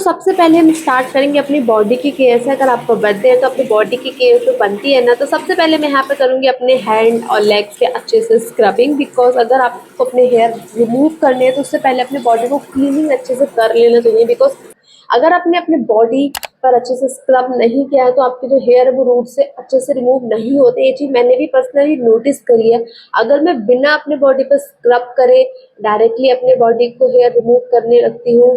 सबसे पहले हम स्टार्ट करेंगे अपनी बॉडी की केयर से। अगर आपका बर्थडे है तो अपनी बॉडी की केयर तो बनती है ना। तो सबसे पहले मैं यहाँ पे करूँगी अपने हैंड और लेग्स के अच्छे से स्क्रबिंग, बिकॉज अगर आपको अपने हेयर रिमूव करने हैं तो उससे पहले अपनी बॉडी को क्लीनिंग अच्छे से कर लेना चाहिए। बिकॉज अगर आपने अपने बॉडी पर अच्छे से स्क्रब नहीं किया है तो आपके जो हेयर है वो रूट से अच्छे से रिमूव नहीं होते। ये चीज़ मैंने भी पर्सनली नोटिस करी है। अगर मैं बिना अपने बॉडी पर स्क्रब करे डायरेक्टली अपने बॉडी को हेयर रिमूव करने लगती हूँ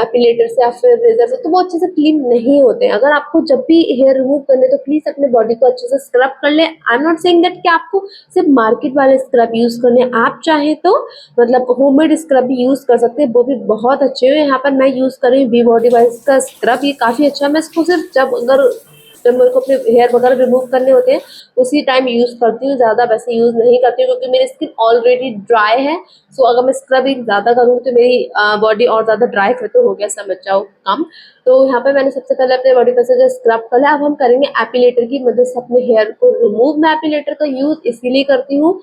एपिलेटर से या फिर रेजर से, तो वो अच्छे से क्लीन नहीं होते। अगर आपको जब भी हेयर रिमूव करने तो प्लीज अपने बॉडी को अच्छे से स्क्रब कर ले। I am not saying that कि आपको सिर्फ मार्केट वाले स्क्रब यूज करने, आप चाहे तो मतलब होममेड स्क्रब भी यूज कर सकते हैं, वो भी बहुत अच्छे हैं। यहाँ पर मैं यूज कर रही हूँ बी बॉडी वाइज का स्क्रब, ये काफी अच्छा है। मैं इसको सिर्फ जब मेरे को अपने हेयर वगैरह रिमूव करने होते हैं उसी टाइम यूज करती हूँ, ज्यादा वैसे यूज नहीं करती हूँ क्योंकि मेरी स्किन ऑलरेडी ड्राई है। सो अगर मैं स्क्रबिंग ज्यादा करूँगी तो मेरी बॉडी और ज्यादा ड्राई फिर तो हो गया, समझ जाओ काम। तो यहाँ पे मैंने सबसे पहले अपने बॉडी पर से स्क्रब कर लिया। अब हम करेंगे एपिलेटर की मदद से अपने हेयर को रिमूव। मैं एपिलेटर का यूज इसीलिए करती हूँ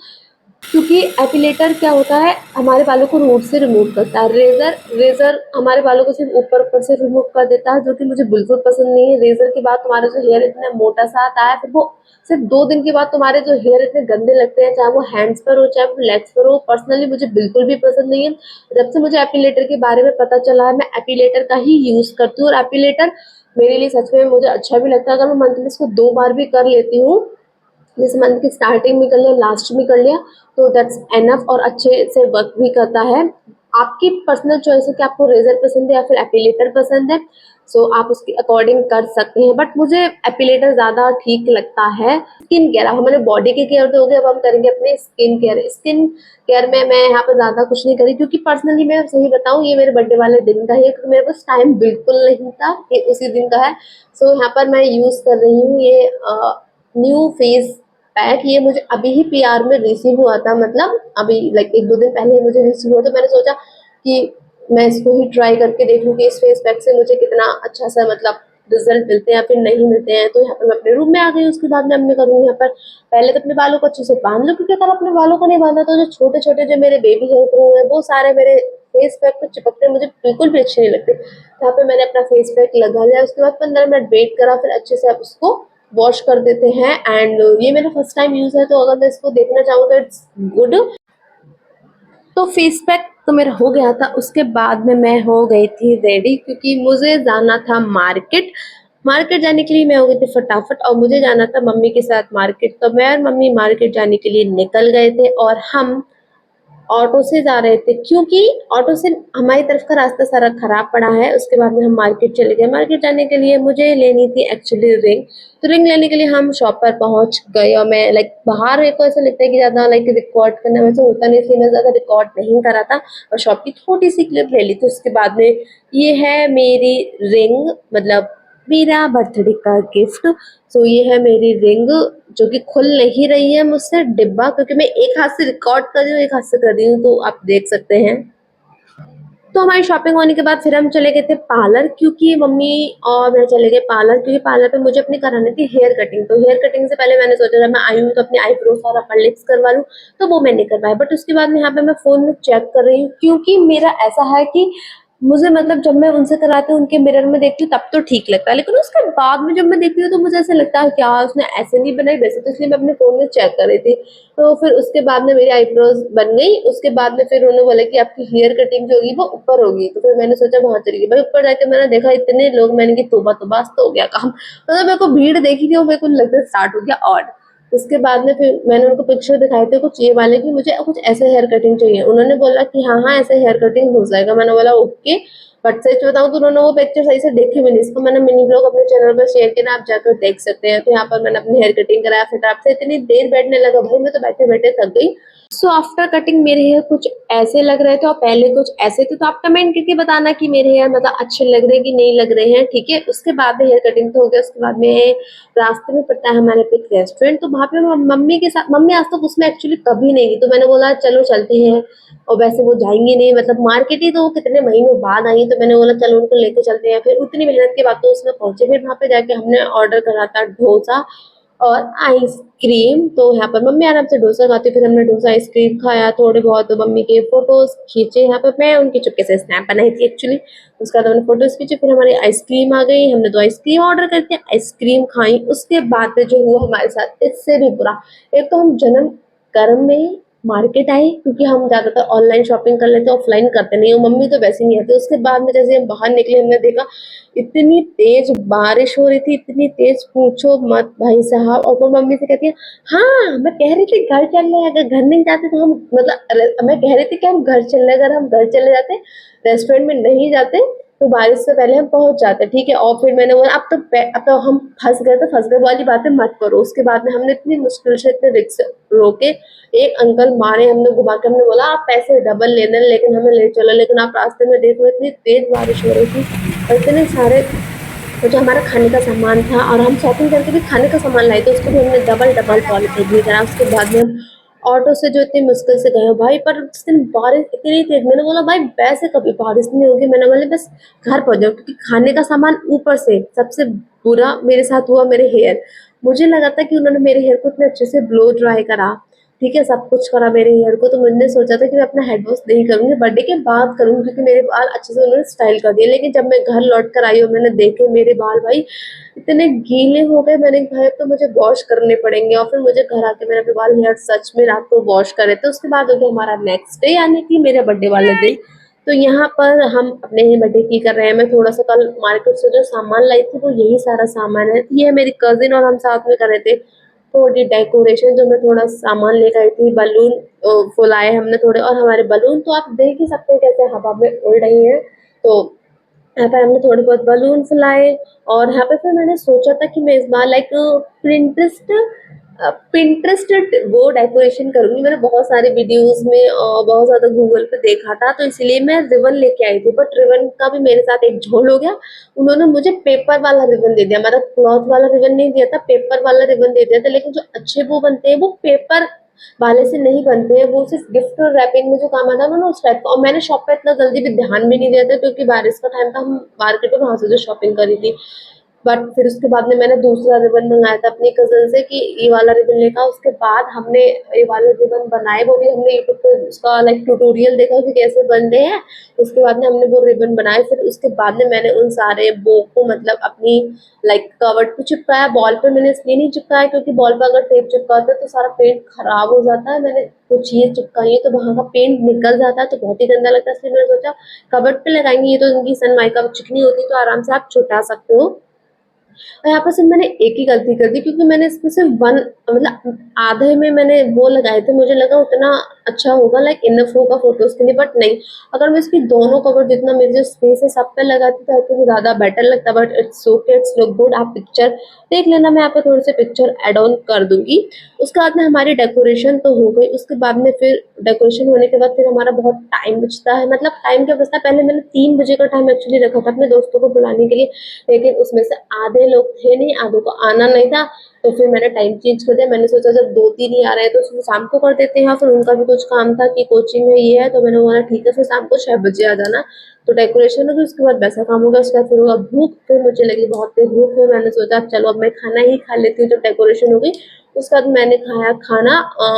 क्योंकि एपिलेटर क्या होता है, हमारे बालों को रूट से रिमूव करता है। रेजर रेजर हमारे बालों को सिर्फ ऊपर ऊपर से रिमूव कर देता है, जो कि मुझे बिल्कुल पसंद नहीं है। रेजर के बाद तुम्हारा जो हेयर इतना मोटा सा आता है, फिर वो सिर्फ 2 दिन के बाद तुम्हारे जो हेयर इतने गंदे लगते हैं, चाहे वो हैंड्स पर हो चाहे वो लेग्स पर हो। पर्सनली मुझे बिल्कुल भी पसंद नहीं है। जब से मुझे एपिलेटर के बारे में पता चला है मैं एपिलेटर का ही यूज करती हूँ। और एपिलेटर मेरे लिए सच में मुझे अच्छा भी लगता है। अगर मैं मंथली इसको 2 बार भी कर लेती हूँ, जैसे मंथ की स्टार्टिंग में कर लिया, लास्ट में कर लिया, तो दैट्स एनफ और अच्छे से वर्क भी करता है। आपकी पर्सनल चॉइस है कि आपको रेजर पसंद है या फिर एपिलेटर पसंद है। सो आप उसके अकॉर्डिंग कर सकते हैं, बट मुझे एपिलेटर ज्यादा ठीक लगता है। स्किन केयर, अब हमारे बॉडी की केयर तो हो गई, अब हम करेंगे अपने स्किन केयर। स्किन केयर में मैं यहाँ पे ज्यादा कुछ नहीं करी क्योंकि पर्सनली मैं सही बताऊँ ये मेरे बर्थडे वाले दिन का है, क्योंकि मेरे पास टाइम बिल्कुल नहीं था, ये उसी दिन का है। सो यहाँ पर मैं यूज कर रही हूँ ये न्यू फेस पैक। ये मुझे अभी ही पीआर में रिसीव हुआ था, मतलब अभी लाइक 1-2 दिन पहले मुझे रिसीव हुआ। तो मैंने सोचा कि मैं इसको ही ट्राई करके देख लूँ कि इस फेस पैक से मुझे कितना अच्छा सा मतलब रिजल्ट मिलते हैं या फिर नहीं मिलते हैं। तो यहाँ पर मैं अपने रूम में आ गई। उसके बाद में अब मैं करूँगी यहाँ पर पहले तो अपने बालों को अच्छे से बांध लो, क्योंकि अगर अपने बालों को नहीं बांधा तो जो छोटे छोटे जो मेरे बेबी हेयर ग्रो है वो सारे मेरे फेस पैक पे चिपकते मुझे बिल्कुल भी अच्छे नहीं लगते। यहाँ पे मैंने अपना फेस पैक लगा लिया। उसके बाद 15 मिनट वेट करा, फिर अच्छे से आप उसको वॉश कर देते हैं। एंड ये मेरा फर्स्ट टाइम यूज है, तो अगर मैं इसको देखना चाहूँ तो इट्स गुड। तो फेस पैक तो मेरा हो गया था। उसके बाद में मैं हो गई थी रेडी, क्योंकि मुझे जाना था मार्केट। मार्केट जाने के लिए मैं हो गई थी फटाफट, और मुझे जाना था मम्मी के साथ मार्केट। तो मैं और मम्मी मार्केट जाने के लिए निकल गए थे और हम ऑटो से जा रहे थे, क्योंकि ऑटो से हमारी तरफ का रास्ता सारा खराब पड़ा है। उसके बाद में हम मार्केट चले गए। मार्केट जाने के लिए मुझे लेनी थी एक्चुअली रिंग। तो रिंग लेने के लिए हम शॉप पर पहुंच गए, और मैं लाइक बाहर मेरे को ऐसा लगता है कि ज्यादा लाइक रिकॉर्ड करना वैसे होता नहीं, इसलिए मैं ज्यादा रिकॉर्ड नहीं करा था और शॉप की छोटी सी क्लिप ले ली थी। उसके बाद में ये है मेरी रिंग, मतलब मेरा बर्थडे का गिफ्ट। सो ये है मेरी रिंग, जो कि खुल नहीं रही है मुझसे डिब्बा, क्योंकि मैं एक हाथ से रिकॉर्ड कर रही हूँ एक हाथ से कर रही हूँ, तो आप देख सकते हैं। तो हमारी शॉपिंग होने के बाद फिर हम चले गए थे पार्लर, क्योंकि मम्मी और मैं चले गए पार्लर, क्योंकि पार्लर पे मुझे अपनी करानी थी हेयर कटिंग। तो हेयर कटिंग से पहले मैंने सोचा जब मैं आई हूँ तो अपनी आईब्रोज और अपर लिप्स करवा लूँ, तो वो मैंने करवाया। बट उसके बाद में यहाँ पे मैं फोन में चेक कर रही हूँ, क्योंकि मेरा ऐसा है कि मुझे मतलब जब मैं उनसे कराती हूँ उनके मिरर में देखती हूँ तब तो ठीक लगता है, लेकिन उसके बाद में जब मैं देखती हूँ तो मुझे ऐसा लगता है क्या उसने ऐसे नहीं बनाई वैसे, तो इसलिए मैं अपने फोन में चेक कर रही थी। तो फिर उसके बाद में मेरी आईब्रोज बन गई। उसके बाद में फिर उन्होंने बोला कि आपकी हेयर कटिंग जो होगी वो ऊपर होगी। तो फिर मैंने सोचा वहां चली गई भाई। ऊपर जाके मैंने देखा इतने लोग, मैंने की तोबा तोबा, आज तो हो गया काम। मतलब मेरे को भीड़ देखी थी और मेरे को लगता स्टार्ट हो गया और उसके बाद में फिर मैंने उनको पिक्चर दिखाए थे कुछ ये वाले कि मुझे कुछ ऐसे हेयर कटिंग चाहिए। उन्होंने बोला कि हाँ हाँ ऐसे हेयर कटिंग हो जाएगा। मैंने बोला ओके। बट सच बताऊं तो उन्होंने वो पिक्चर सही से देखी भी नहीं। इसको मैंने मिनी ब्लॉग अपने चैनल पर शेयर किया, आप जाकर देख सकते हैं। तो यहाँ पर मैंने अपनी हेयर कटिंग कराया, फिर आपसे इतनी देर बैठने लगा भाई, मैं तो बैठे बैठे थक गई। सो आफ्टर कटिंग मेरे हेयर कुछ ऐसे लग रहे थे और पहले कुछ ऐसे थे। तो आप कमेंट करके बताना कि मेरे हेयर मतलब अच्छे लग रहे हैं कि नहीं लग रहे हैं, ठीक है। उसके बाद में हेयर कटिंग तो हो गया। उसके बाद में रास्ते में पड़ता है हमारे पे एक रेस्टोरेंट, तो वहां पे मम्मी के साथ, मम्मी आज तक उसमें एक्चुअली कभी नहीं गई, तो मैंने बोला चलो चलते हैं। और वैसे वो जाएंगे नहीं, मतलब मार्केट ही तो वो कितने महीनों बाद आई, तो मैंने बोला चलो उनको लेके चलते हैं। फिर उतनी मेहनत के बाद तो उसमें पहुंचे। फिर वहां पे जाके हमने ऑर्डर करा था डोसा, और आइसक्रीम। तो यहाँ पर मम्मी आराम से डोसा खाती, फिर हमने डोसा आइसक्रीम खाया, थोड़े बहुत तो मम्मी के फोटोज खींचे। यहाँ पर मैं उनकी चुपके से स्नैप बनाई थी एक्चुअली, उसके बाद हमने फोटोज खींचे, फिर हमारी आइसक्रीम आ गई, हमने 2 आइसक्रीम ऑर्डर करके आइसक्रीम खाई। उसके बाद में जो हुआ हमारे साथ इससे भी बुरा, एक तो हम जन्म कर्म में मार्केट आए, क्योंकि हम ज़्यादातर ऑनलाइन शॉपिंग कर लेते हैं, ऑफलाइन करते नहीं, और मम्मी तो वैसे नहीं आती। उसके बाद में जैसे हम बाहर निकले, हमने देखा इतनी तेज बारिश हो रही थी, इतनी तेज पूछो मत भाई साहब। और वो मम्मी से कहती है, हाँ मैं कह रही थी घर चल रहे, अगर घर नहीं जाते तो हम मतलब मैं कह रही थी कि हम घर चल रहे, अगर हम घर चले जाते रेस्टोरेंट में नहीं जाते तो बारिश से पहले हम पहुंच जाते, ठीक है। और फिर मैंने बोला अब तो हम फंस गए, तो फंस गए वाली बातें मत करो। उसके बाद में हमने इतनी मुश्किल से इतने रिक्शे रोके, एक अंकल मारे, हमने घुमा के हमने बोला आप पैसे डबल लेने लेकिन हमें ले चलो, लेकिन आप रास्ते में देख लो इतनी तेज बारिश हो रही थी और इतने सारे जो हमारा खाने का सामान था, और हम शॉपिंग करके भी खाने का सामान लाए थे, उसको भी हमने डबल डबल पॉलिथीन में करा। उसके बाद में हम ऑटो से जो इतनी मुश्किल से गए भाई, पर उस दिन बारिश इतनी तेज, मैंने बोला भाई वैसे कभी बारिश नहीं होगी, मैंने बोला बस घर पहुंच जाओ, क्योंकि खाने का सामान ऊपर से सबसे बुरा मेरे साथ हुआ मेरे हेयर। मुझे लगा था कि उन्होंने मेरे हेयर को इतने अच्छे से ब्लो ड्राई करा, ठीक है, सब कुछ करा मेरे हेयर को, तो मैंने सोचा था कि मैं अपना हेड वॉश नहीं करूंगी, बर्थडे के बाद करूंगी, क्योंकि मेरे बाल अच्छे से उन्होंने स्टाइल कर दिए। लेकिन जब मैं घर लौट कर आई और मैंने देखे मेरे बाल भाई इतने गीले हो गए, मैंने कहा तो मुझे वॉश करने पड़ेंगे। और फिर मुझे घर आके मैंने अपने बाल हेयर सच में रात को वॉश करे थे। उसके बाद हो गया हमारा नेक्स्ट डे, यानी कि मेरे बर्थडे वाले दिन। तो यहाँ पर हम अपने ही बर्थडे की कर रहे हैं। मैं थोड़ा सा कल मार्केट से जो सामान लाई थी वो यही सारा सामान है, ये मेरी कजिन और हम साथ में कर रहे थे थोड़ी डेकोरेशन। जो मैं थोड़ा सामान लेकर आई थी, बलून फुलाए हमने थोड़े, और हमारे बलून तो आप देख ही सकते हैं कैसे हवा में उड़ रही हैं। तो यहाँ पे हमने थोड़े बहुत बलून फुलाए, और यहाँ पे फिर मैंने सोचा था कि मैं इस बार लाइक प्रिंटेस्ट पिंटरेस्ट वो डेकोरेशन करूंगी। मैंने बहुत सारे वीडियोस में और बहुत ज्यादा गूगल पे देखा था, तो इसलिए मैं रिबन लेके आई थी, बट रिबन का भी मेरे साथ एक झोल हो गया। उन्होंने मुझे पेपर वाला रिबन दे दिया, मतलब क्लॉथ वाला रिबन नहीं दिया था, पेपर वाला रिबन दे दिया था। लेकिन जो अच्छे वो बनते हैं वो पेपर वाले से नहीं बनते हैं, वो सिर्फ गिफ्ट और रैपिंग में जो काम आता है उन्होंने उस टाइप का। और मैंने शॉप पे इतना जल्दी भी ध्यान भी नहीं दिया था, क्योंकि बारिश का टाइम था, हम मार्केट में वहां से जो शॉपिंग करी थी। बट फिर उसके बाद में मैंने दूसरा रिबन मंगाया था अपनी कजन से कि ये वाला रिबन लेकर। उसके बाद हमने ये वाले रिबन बनाए, वो भी हमने यूट्यूब पे उसका लाइक ट्यूटोरियल देखा कि कैसे बनते हैं। उसके बाद में हमने वो रिबन बनाए। फिर उसके बाद में मैंने उन सारे बो को मतलब अपनी लाइक कवर्ड पे चिपकाया। बॉल पे मैंने इसलिए नहीं चिपकाया क्योंकि बॉल पे अगर टेप चिपकाते तो सारा पेंट खराब हो जाता है। मैंने कुछ चीज चिपकाई है तो वहां का पेंट निकल जाता है, तो बहुत ही गंदा लगता है। इसलिए मैंने सोचा कवर्ड पे लगाएंगे, ये तो इनकी सनमाइका चिकनी होती है तो आराम से आप छुटा सकते हो। और यहाँ पर सिर्फ मैंने एक ही गलती कर दी, क्योंकि मैंने इसमें सिर्फ वन मतलब आधे में मैंने वो लगाए थे, मुझे लगा उतना अच्छा होगा, लाइक इनफ होगा फोटोज के लिए। बट नहीं, अगर मैं इसकी दोनों कवर जितना मेरी जो स्पेस है सब पे लगाती तो आई थिंक ज्यादा बेटर लगता। But it's okay, it's look good. आप पिक्चर देख लेना, मैं यहाँ पे थोड़े से पिक्चर एड ऑन कर दूंगी। उसके बाद में हमारी डेकोरेशन तो हो गई। उसके बाद में फिर डेकोरेशन होने के बाद फिर हमारा बहुत टाइम बचता है, मतलब टाइम क्या बचता है, पहले मैंने 3 बजे का टाइम एक्चुअली रखा था अपने दोस्तों को बुलाने के लिए, लेकिन उसमें से आधे लोग थे नहीं, आधों को आना नहीं था। तो फिर मैंने टाइम चेंज कर दिया। मैंने सोचा जब 2-3 ही आ रहे हैं तो उसको शाम को कर देते हैं, फिर उनका भी कुछ काम था कि कोचिंग है ये है, तो मैंने बोला ठीक है फिर शाम को 6 बजे आ जाना। तो डेकोरेशन होगी, उसके बाद वैसा काम होगा, उसके बाद फिर होगा भूख। फिर मुझे लगी बहुत तेज भूख, फिर मैंने सोचा चलो अब मैं खाना ही खा लेती हूँ जब डेकोरेशन हो गई। उसके बाद मैंने खाया खाना,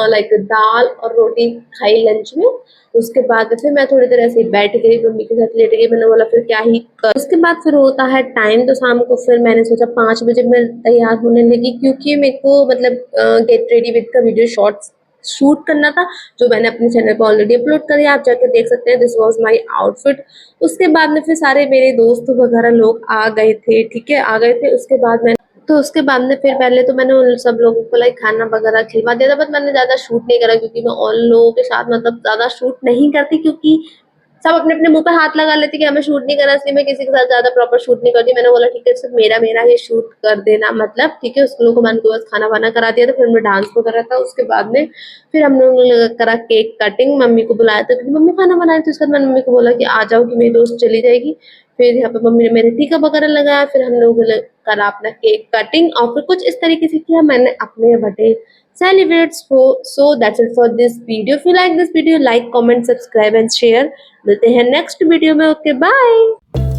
लाइक दाल और रोटी खाई लंच में। उसके बाद फिर मैं थोड़ी देर ऐसे ही बैठ गई, मम्मी के साथ लेट गई। मैंने बोला फिर क्या ही कर। उसके बाद फिर होता है टाइम, तो शाम को फिर मैंने सोचा 5 बजे मैं तैयार होने लगी, क्योंकि मेरे को मतलब गेट रेडी विद का वीडियो शॉर्ट्स शूट करना था, जो मैंने अपने चैनल पर ऑलरेडी अपलोड करी, आप जाकर देख सकते हैं। This was my outfit. उसके बाद में फिर सारे मेरे दोस्त वगैरह लोग आ गए थे, ठीक है, आ गए थे। उसके बाद मैं तो उसके बाद में फिर पहले तो मैंने उन सब लोगों को लाइक खाना वगैरह खिलवा दिया था, बट मैंने ज्यादा शूट नहीं करा, क्योंकि मैं उन लोगों के साथ मतलब ज्यादा शूट नहीं करती, क्योंकि सब अपने अपने मुंह पे हाथ लगा लेते कि हमें शूट नहीं करना, इसलिए मैं किसी के साथ ज्यादा प्रॉपर शूट नहीं करती। मैंने बोला ठीक है सिर्फ मेरा मेरा ही शूट कर देना, मतलब ठीक है। उस लोगों को मैंने बस खाना वाना करा दिया था, फिर मैं डांस वगैरह था। उसके बाद में फिर हम लोगों ने करा केक कटिंग, मम्मी को बुलाया था क्योंकि मम्मी खाना बनाई थी। उसके बाद मैंने मम्मी को बोला कि आ जाओ कि मेरी दोस्त चली जाएगी। फिर यहाँ पे मम्मी ने मेरे टीका वगैरह लगाया, फिर हम लोगों ने करा अपना केक कटिंग, और फिर कुछ इस तरीके से किया मैंने अपने birthday celebrates for। So that's it for this video. If you like this video, like, comment, subscribe and share। मिलते हैं नेक्स्ट वीडियो में। Okay bye.